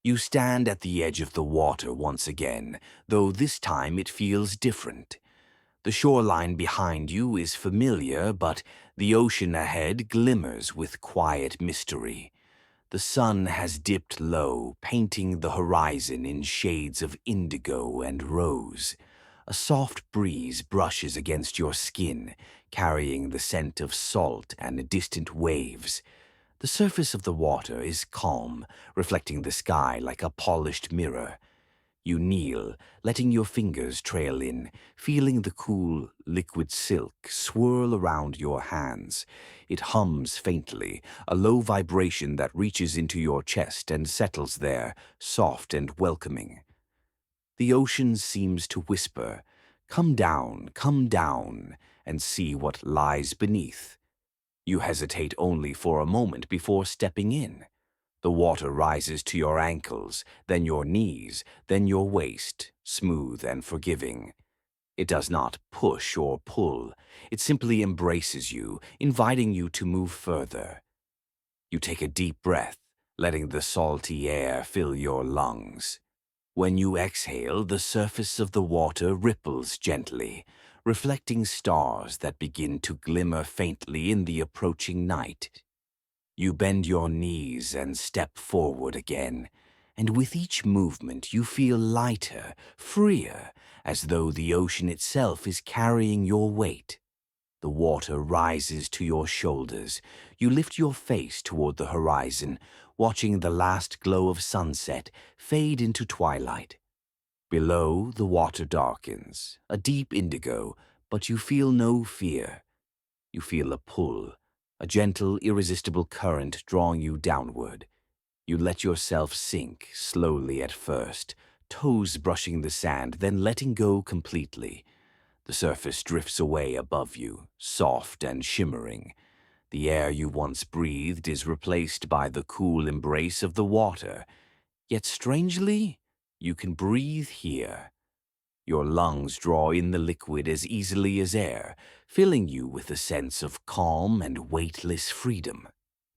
You stand at the edge of the water once again, though this time it feels different. The shoreline behind you is familiar, but the ocean ahead glimmers with quiet mystery. The sun has dipped low, painting the horizon in shades of indigo and rose. A soft breeze brushes against your skin, carrying the scent of salt and distant waves. The surface of the water is calm, reflecting the sky like a polished mirror. You kneel, letting your fingers trail in, feeling the cool, liquid silk swirl around your hands. It hums faintly, a low vibration that reaches into your chest and settles there, soft and welcoming. The ocean seems to whisper, come down, and see what lies beneath." You hesitate only for a moment before stepping in. The water rises to your ankles, then your knees, then your waist, smooth and forgiving. It does not push or pull. It simply embraces you, inviting you to move further. You take a deep breath, letting the salty air fill your lungs. When you exhale, the surface of the water ripples gently, reflecting stars that begin to glimmer faintly in the approaching night. You bend your knees and step forward again, and with each movement you feel lighter, freer, as though the ocean itself is carrying your weight. The water rises to your shoulders. You lift your face toward the horizon, watching the last glow of sunset fade into twilight. Below, the water darkens, a deep indigo, but you feel no fear. You feel a pull, a gentle, irresistible current drawing you downward. You let yourself sink, slowly at first, toes brushing the sand, then letting go completely. The surface drifts away above you, soft and shimmering. The air you once breathed is replaced by the cool embrace of the water. Yet strangely, you can breathe here. Your lungs draw in the liquid as easily as air, filling you with a sense of calm and weightless freedom.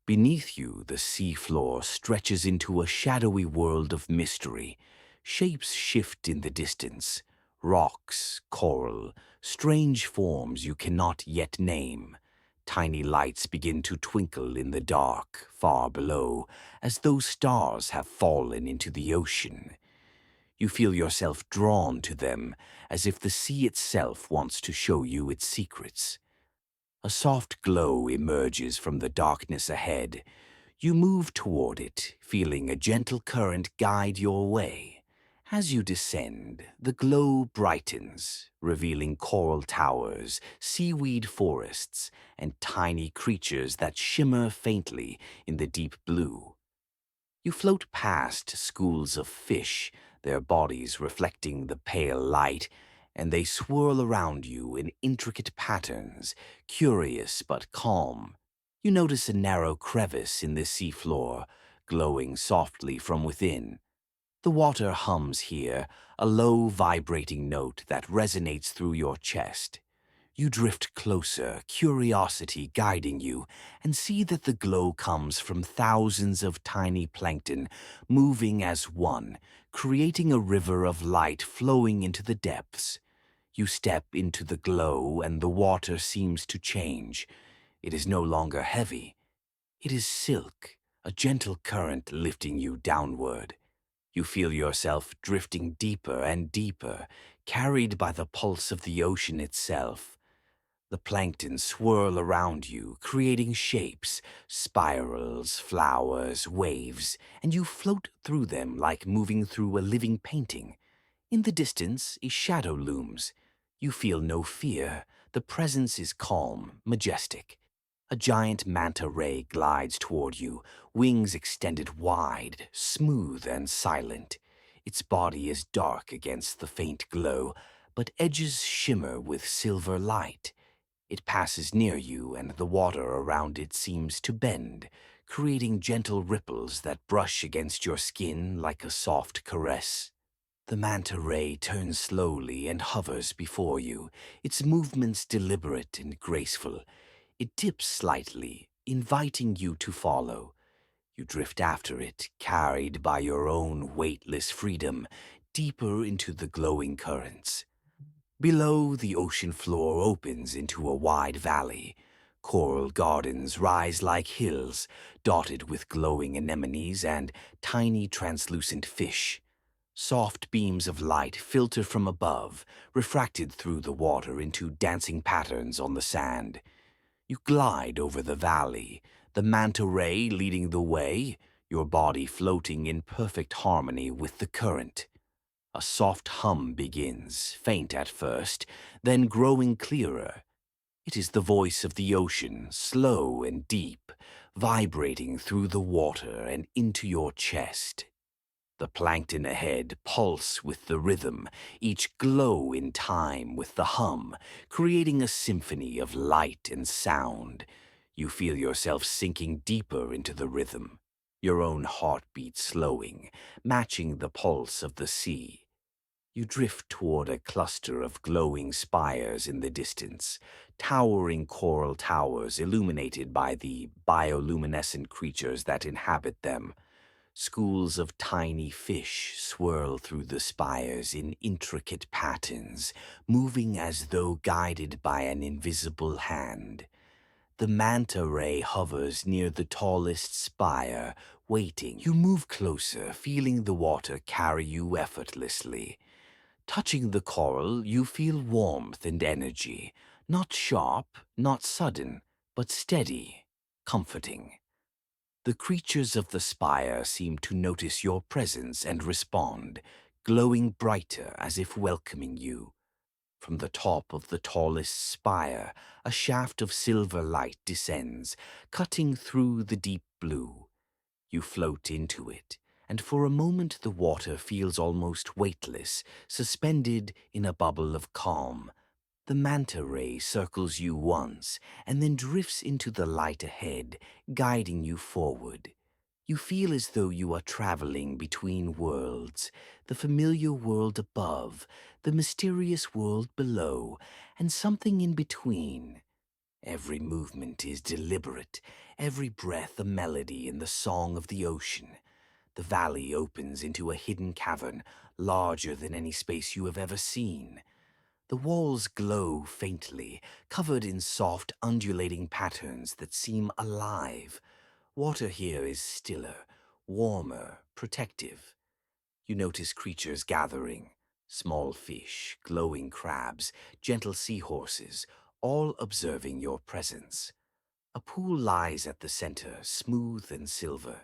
Beneath you, the seafloor stretches into a shadowy world of mystery. Shapes shift in the distance. Rocks, coral, strange forms you cannot yet name. Tiny lights begin to twinkle in the dark, far below, as though stars have fallen into the ocean. You feel yourself drawn to them, as if the sea itself wants to show you its secrets. A soft glow emerges from the darkness ahead. You move toward it, feeling a gentle current guide your way. As you descend, the glow brightens, revealing coral towers, seaweed forests, and tiny creatures that shimmer faintly in the deep blue. You float past schools of fish, their bodies reflecting the pale light, and they swirl around you in intricate patterns, curious but calm. You notice a narrow crevice in the seafloor, glowing softly from within. The water hums here, a low, vibrating note that resonates through your chest. You drift closer, curiosity guiding you, and see that the glow comes from thousands of tiny plankton moving as one, creating a river of light flowing into the depths. You step into the glow and the water seems to change. It is no longer heavy. It is silk, a gentle current lifting you downward. You feel yourself drifting deeper and deeper, carried by the pulse of the ocean itself. The plankton swirl around you, creating shapes, spirals, flowers, waves, and you float through them like moving through a living painting. In the distance, a shadow looms. You feel no fear. The presence is calm, majestic. A giant manta ray glides toward you, wings extended wide, smooth and silent. Its body is dark against the faint glow, but edges shimmer with silver light. It passes near you, and the water around it seems to bend, creating gentle ripples that brush against your skin like a soft caress. The manta ray turns slowly and hovers before you, its movements deliberate and graceful. It dips slightly, inviting you to follow. You drift after it, carried by your own weightless freedom, deeper into the glowing currents. Below, the ocean floor opens into a wide valley. Coral gardens rise like hills, dotted with glowing anemones and tiny translucent fish. Soft beams of light filter from above, refracted through the water into dancing patterns on the sand. You glide over the valley, the manta ray leading the way, your body floating in perfect harmony with the current. A soft hum begins, faint at first, then growing clearer. It is the voice of the ocean, slow and deep, vibrating through the water and into your chest. The plankton ahead pulse with the rhythm, each glow in time with the hum, creating a symphony of light and sound. You feel yourself sinking deeper into the rhythm, your own heartbeat slowing, matching the pulse of the sea. You drift toward a cluster of glowing spires in the distance, towering coral towers illuminated by the bioluminescent creatures that inhabit them. Schools of tiny fish swirl through the spires in intricate patterns, moving as though guided by an invisible hand. The manta ray hovers near the tallest spire, waiting. You move closer, feeling the water carry you effortlessly. Touching the coral, you feel warmth and energy, not sharp, not sudden, but steady, comforting. The creatures of the spire seem to notice your presence and respond, glowing brighter as if welcoming you. From the top of the tallest spire, a shaft of silver light descends, cutting through the deep blue. You float into it, and for a moment the water feels almost weightless, suspended in a bubble of calm. The manta ray circles you once, and then drifts into the light ahead, guiding you forward. You feel as though you are traveling between worlds, the familiar world above, the mysterious world below, and something in between. Every movement is deliberate, every breath a melody in the song of the ocean. The valley opens into a hidden cavern, larger than any space you have ever seen. The walls glow faintly, covered in soft, undulating patterns that seem alive. Water here is stiller, warmer, protective. You notice creatures gathering, small fish, glowing crabs, gentle seahorses, all observing your presence. A pool lies at the center, smooth and silver.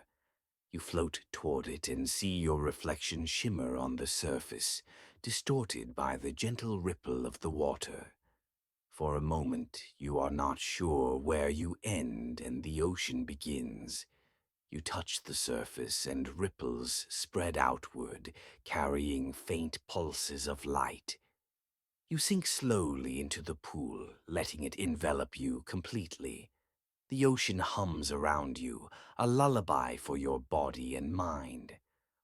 You float toward it and see your reflection shimmer on the surface, distorted by the gentle ripple of the water. For a moment, you are not sure where you end and the ocean begins. You touch the surface and ripples spread outward, carrying faint pulses of light. You sink slowly into the pool, letting it envelop you completely. The ocean hums around you, a lullaby for your body and mind.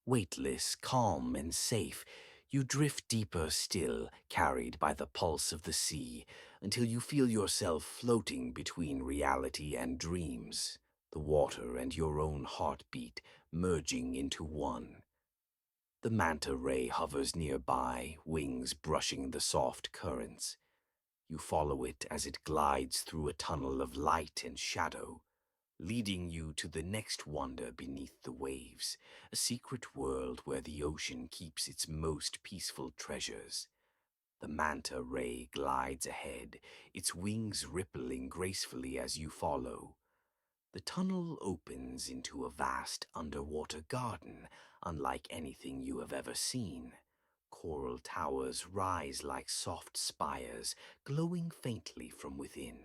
Weightless, calm, and safe, you drift deeper still, carried by the pulse of the sea, until you feel yourself floating between reality and dreams, the water and your own heartbeat merging into one. The manta ray hovers nearby, wings brushing the soft currents. You follow it as it glides through a tunnel of light and shadow, leading you to the next wonder beneath the waves, a secret world where the ocean keeps its most peaceful treasures. The manta ray glides ahead, its wings rippling gracefully as you follow. The tunnel opens into a vast underwater garden, unlike anything you have ever seen. Coral towers rise like soft spires, glowing faintly from within.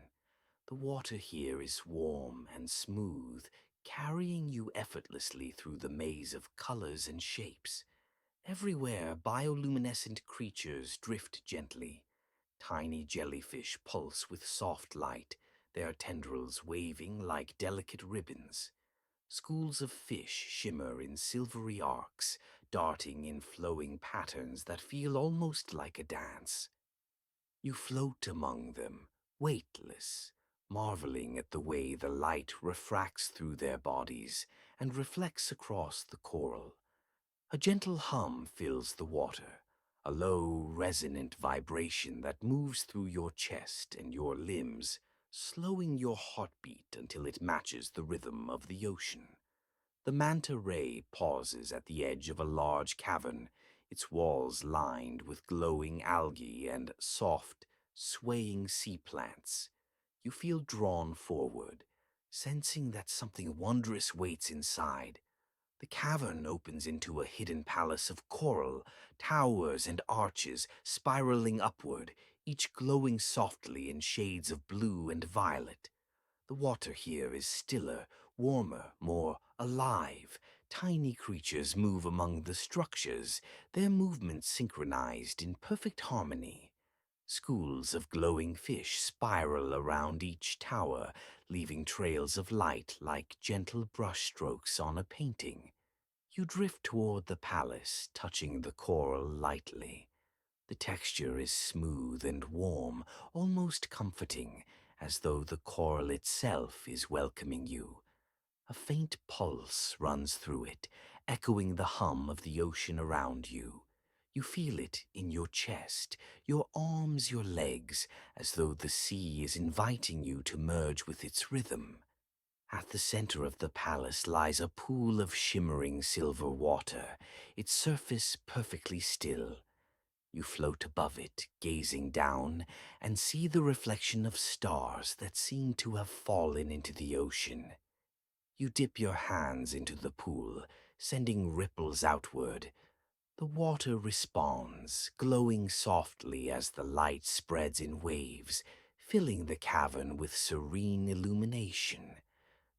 The water here is warm and smooth, carrying you effortlessly through the maze of colors and shapes. Everywhere, bioluminescent creatures drift gently. Tiny jellyfish pulse with soft light, their tendrils waving like delicate ribbons. Schools of fish shimmer in silvery arcs, darting in flowing patterns that feel almost like a dance. You float among them, weightless, marveling at the way the light refracts through their bodies and reflects across the coral. A gentle hum fills the water, a low, resonant vibration that moves through your chest and your limbs, slowing your heartbeat until it matches the rhythm of the ocean. The manta ray pauses at the edge of a large cavern, its walls lined with glowing algae and soft, swaying sea plants. You feel drawn forward, sensing that something wondrous waits inside. The cavern opens into a hidden palace of coral, towers and arches spiraling upward, each glowing softly in shades of blue and violet. The water here is stiller, warmer, more alive. Tiny creatures move among the structures, their movements synchronized in perfect harmony. Schools of glowing fish spiral around each tower, leaving trails of light like gentle brushstrokes on a painting. You drift toward the palace, touching the coral lightly. The texture is smooth and warm, almost comforting, as though the coral itself is welcoming you. A faint pulse runs through it, echoing the hum of the ocean around you. You feel it in your chest, your arms, your legs, as though the sea is inviting you to merge with its rhythm. At the center of the palace lies a pool of shimmering silver water, its surface perfectly still. You float above it, gazing down, and see the reflection of stars that seem to have fallen into the ocean. You dip your hands into the pool, sending ripples outward. The water responds, glowing softly as the light spreads in waves, filling the cavern with serene illumination.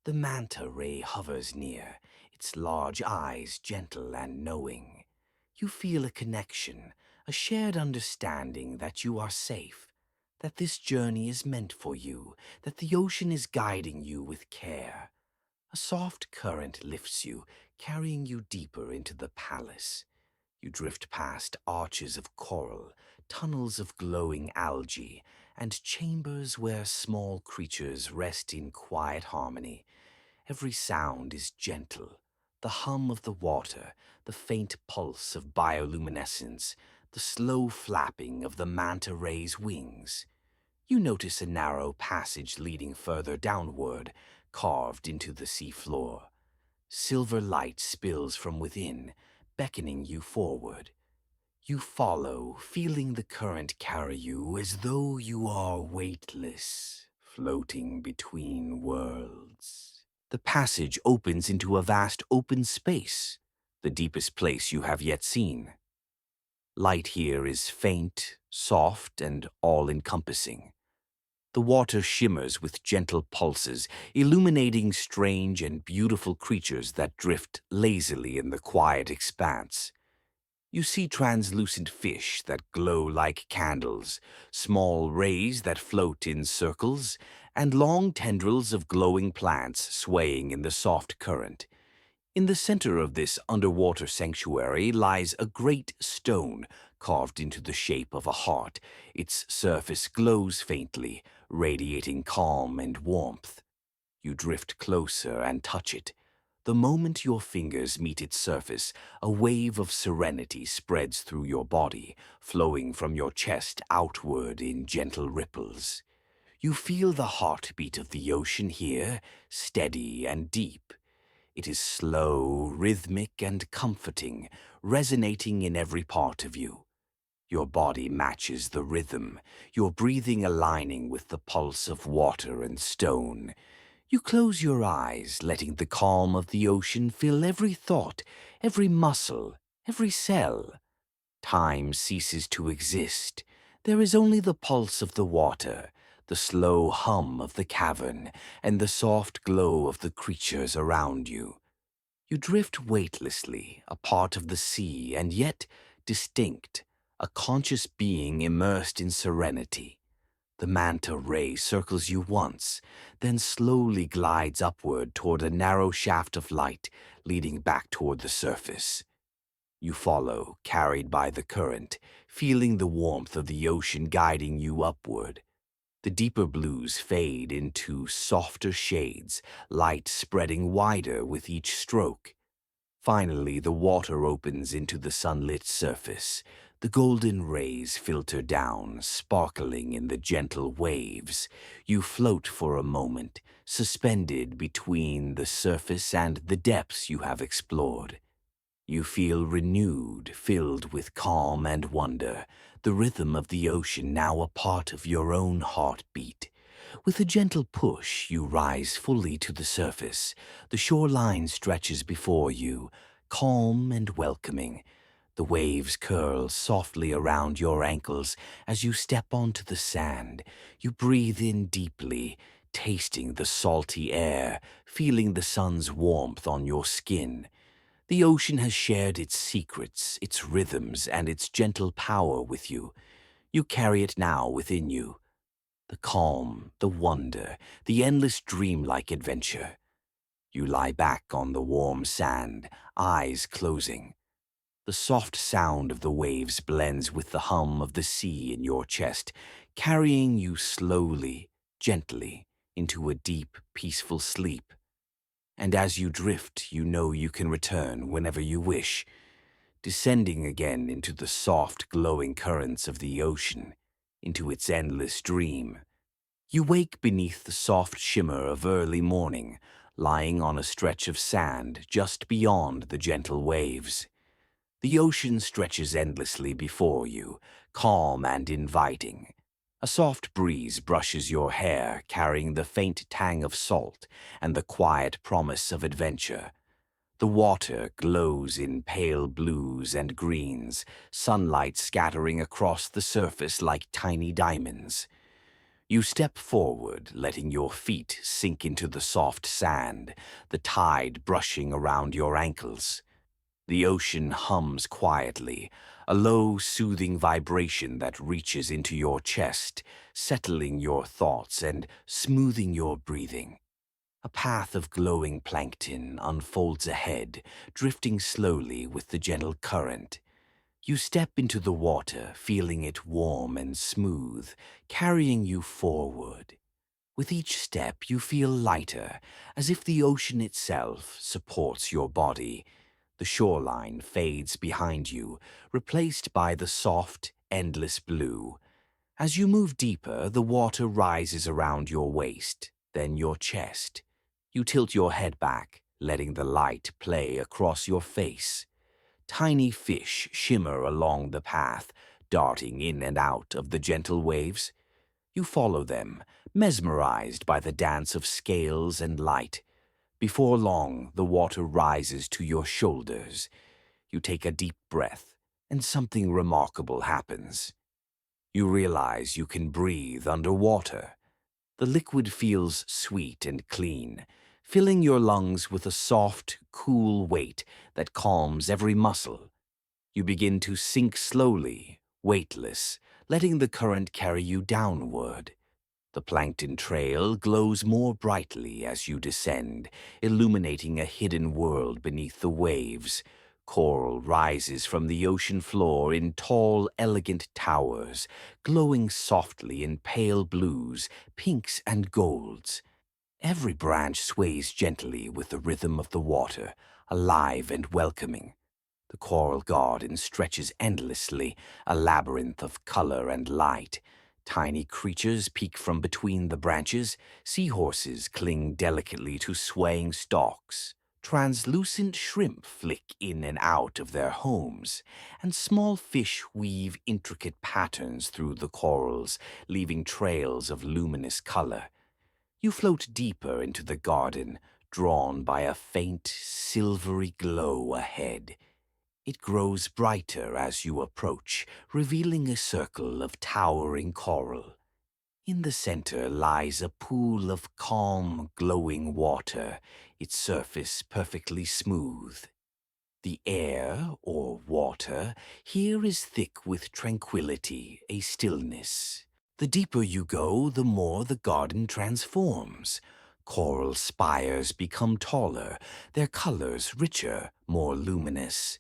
The manta ray hovers near, its large eyes gentle and knowing. You feel a connection, a shared understanding that you are safe, that this journey is meant for you, that the ocean is guiding you with care. A soft current lifts you, carrying you deeper into the palace. You drift past arches of coral, tunnels of glowing algae, and chambers where small creatures rest in quiet harmony. Every sound is gentle. The hum of the water, the faint pulse of bioluminescence, the slow flapping of the manta ray's wings. You notice a narrow passage leading further downward, carved into the seafloor. Silver light spills from within, beckoning you forward. You follow, feeling the current carry you as though you are weightless, floating between worlds. The passage opens into a vast open space, the deepest place you have yet seen. Light here is faint, soft, and all-encompassing. The water shimmers with gentle pulses, illuminating strange and beautiful creatures that drift lazily in the quiet expanse. You see translucent fish that glow like candles, small rays that float in circles, and long tendrils of glowing plants swaying in the soft current. In the center of this underwater sanctuary lies a great stone carved into the shape of a heart. Its surface glows faintly, radiating calm and warmth. You drift closer and touch it. The moment your fingers meet its surface, a wave of serenity spreads through your body, flowing from your chest outward in gentle ripples. You feel the heartbeat of the ocean here, steady and deep. It is slow, rhythmic, and comforting, resonating in every part of you. Your body matches the rhythm, your breathing aligning with the pulse of water and stone. You close your eyes, letting the calm of the ocean fill every thought, every muscle, every cell. Time ceases to exist. There is only the pulse of the water, the slow hum of the cavern, and the soft glow of the creatures around you. You drift weightlessly, a part of the sea, and yet distinct, a conscious being immersed in serenity. The manta ray circles you once, then slowly glides upward toward a narrow shaft of light, leading back toward the surface. You follow, carried by the current, feeling the warmth of the ocean guiding you upward. The deeper blues fade into softer shades, light spreading wider with each stroke. Finally, the water opens into the sunlit surface. The golden rays filter down, sparkling in the gentle waves. You float for a moment, suspended between the surface and the depths you have explored. You feel renewed, filled with calm and wonder, the rhythm of the ocean now a part of your own heartbeat. With a gentle push, you rise fully to the surface. The shoreline stretches before you, calm and welcoming. The waves curl softly around your ankles as you step onto the sand. You breathe in deeply, tasting the salty air, feeling the sun's warmth on your skin. The ocean has shared its secrets, its rhythms, and its gentle power with you. You carry it now within you. The calm, the wonder, the endless dreamlike adventure. You lie back on the warm sand, eyes closing. The soft sound of the waves blends with the hum of the sea in your chest, carrying you slowly, gently, into a deep, peaceful sleep. And as you drift, you know you can return whenever you wish, descending again into the soft, glowing currents of the ocean, into its endless dream. You wake beneath the soft shimmer of early morning, lying on a stretch of sand just beyond the gentle waves. The ocean stretches endlessly before you, calm and inviting. A soft breeze brushes your hair, carrying the faint tang of salt and the quiet promise of adventure. The water glows in pale blues and greens, sunlight scattering across the surface like tiny diamonds. You step forward, letting your feet sink into the soft sand, the tide brushing around your ankles. The ocean hums quietly, a low, soothing vibration that reaches into your chest, settling your thoughts and smoothing your breathing. A path of glowing plankton unfolds ahead, drifting slowly with the gentle current. You step into the water, feeling it warm and smooth, carrying you forward. With each step, you feel lighter, as if the ocean itself supports your body. The shoreline fades behind you, replaced by the soft, endless blue. As you move deeper, the water rises around your waist, then your chest. You tilt your head back, letting the light play across your face. Tiny fish shimmer along the path, darting in and out of the gentle waves. You follow them, mesmerized by the dance of scales and light. Before long, the water rises to your shoulders. You take a deep breath, and something remarkable happens. You realize you can breathe underwater. The liquid feels sweet and clean, filling your lungs with a soft, cool weight that calms every muscle. You begin to sink slowly, weightless, letting the current carry you downward. The plankton trail glows more brightly as you descend, illuminating a hidden world beneath the waves. Coral rises from the ocean floor in tall, elegant towers, glowing softly in pale blues, pinks, and golds. Every branch sways gently with the rhythm of the water, alive and welcoming. The coral garden stretches endlessly, a labyrinth of color and light. Tiny creatures peek from between the branches, seahorses cling delicately to swaying stalks. Translucent shrimp flick in and out of their homes, and small fish weave intricate patterns through the corals, leaving trails of luminous color. You float deeper into the garden, drawn by a faint, silvery glow ahead. It grows brighter as you approach, revealing a circle of towering coral. In the center lies a pool of calm, glowing water, its surface perfectly smooth. The air, or water, here is thick with tranquility, a stillness. The deeper you go, the more the garden transforms. Coral spires become taller, their colors richer, more luminous.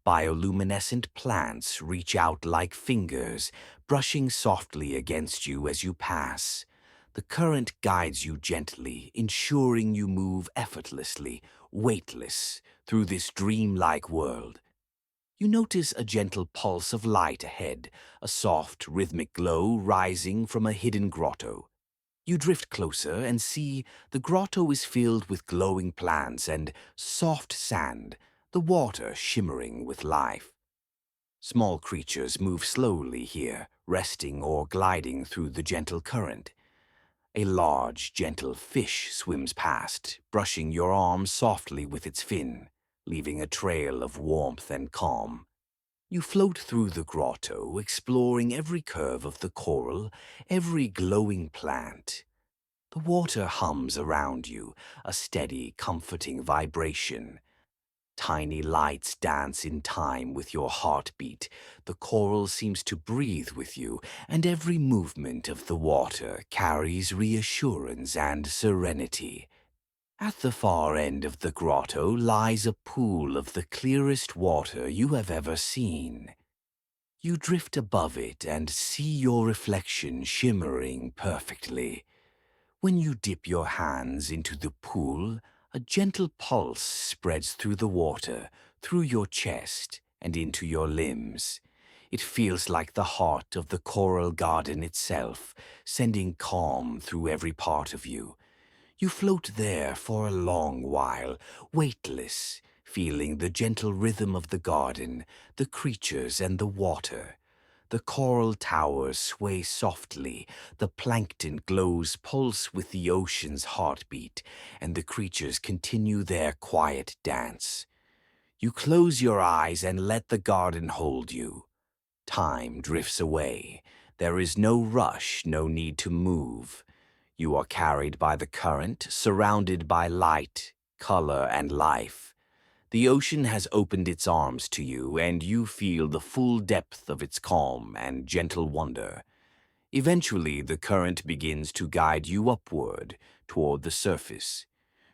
Bioluminescent plants reach out like fingers, brushing softly against you as you pass. The current guides you gently, ensuring you move effortlessly, weightless, through this dreamlike world. You notice a gentle pulse of light ahead, a soft, rhythmic glow rising from a hidden grotto. You drift closer and see the grotto is filled with glowing plants and soft sand, the water shimmering with life. Small creatures move slowly here, resting or gliding through the gentle current. A large, gentle fish swims past, brushing your arm softly with its fin, leaving a trail of warmth and calm. You float through the grotto, exploring every curve of the coral, every glowing plant. The water hums around you, a steady, comforting vibration. Tiny lights dance in time with your heartbeat. The coral seems to breathe with you, and every movement of the water carries reassurance and serenity. At the far end of the grotto lies a pool of the clearest water you have ever seen. You drift above it and see your reflection shimmering perfectly. When you dip your hands into the pool, a gentle pulse spreads through the water, through your chest, and into your limbs. It feels like the heart of the coral garden itself, sending calm through every part of you. You float there for a long while, weightless, feeling the gentle rhythm of the garden, the creatures and the water. The coral towers sway softly, the plankton glows pulse with the ocean's heartbeat, and the creatures continue their quiet dance. You close your eyes and let the garden hold you. Time drifts away. There is no rush, no need to move. You are carried by the current, surrounded by light, color, and life. The ocean has opened its arms to you, and you feel the full depth of its calm and gentle wonder. Eventually, the current begins to guide you upward, toward the surface.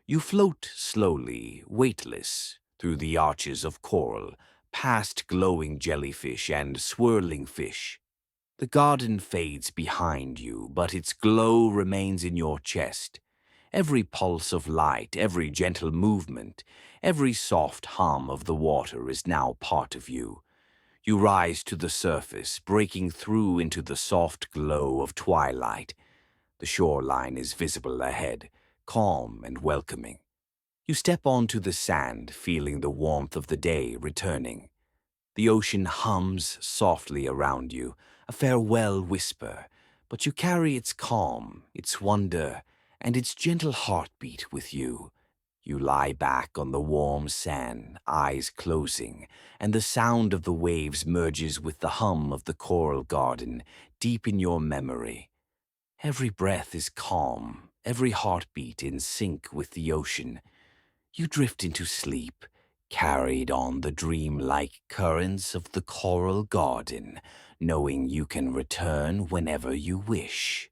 You float slowly, weightless, through the arches of coral, past glowing jellyfish and swirling fish. The garden fades behind you, but its glow remains in your chest. Every pulse of light, every gentle movement, every soft hum of the water is now part of you. You rise to the surface, breaking through into the soft glow of twilight. The shoreline is visible ahead, calm and welcoming. You step onto the sand, feeling the warmth of the day returning. The ocean hums softly around you, a farewell whisper, but you carry its calm, its wonder, and its gentle heartbeat with you. You lie back on the warm sand, eyes closing, and the sound of the waves merges with the hum of the coral garden deep in your memory. Every breath is calm, every heartbeat in sync with the ocean. You drift into sleep, carried on the dream-like currents of the coral garden, knowing you can return whenever you wish.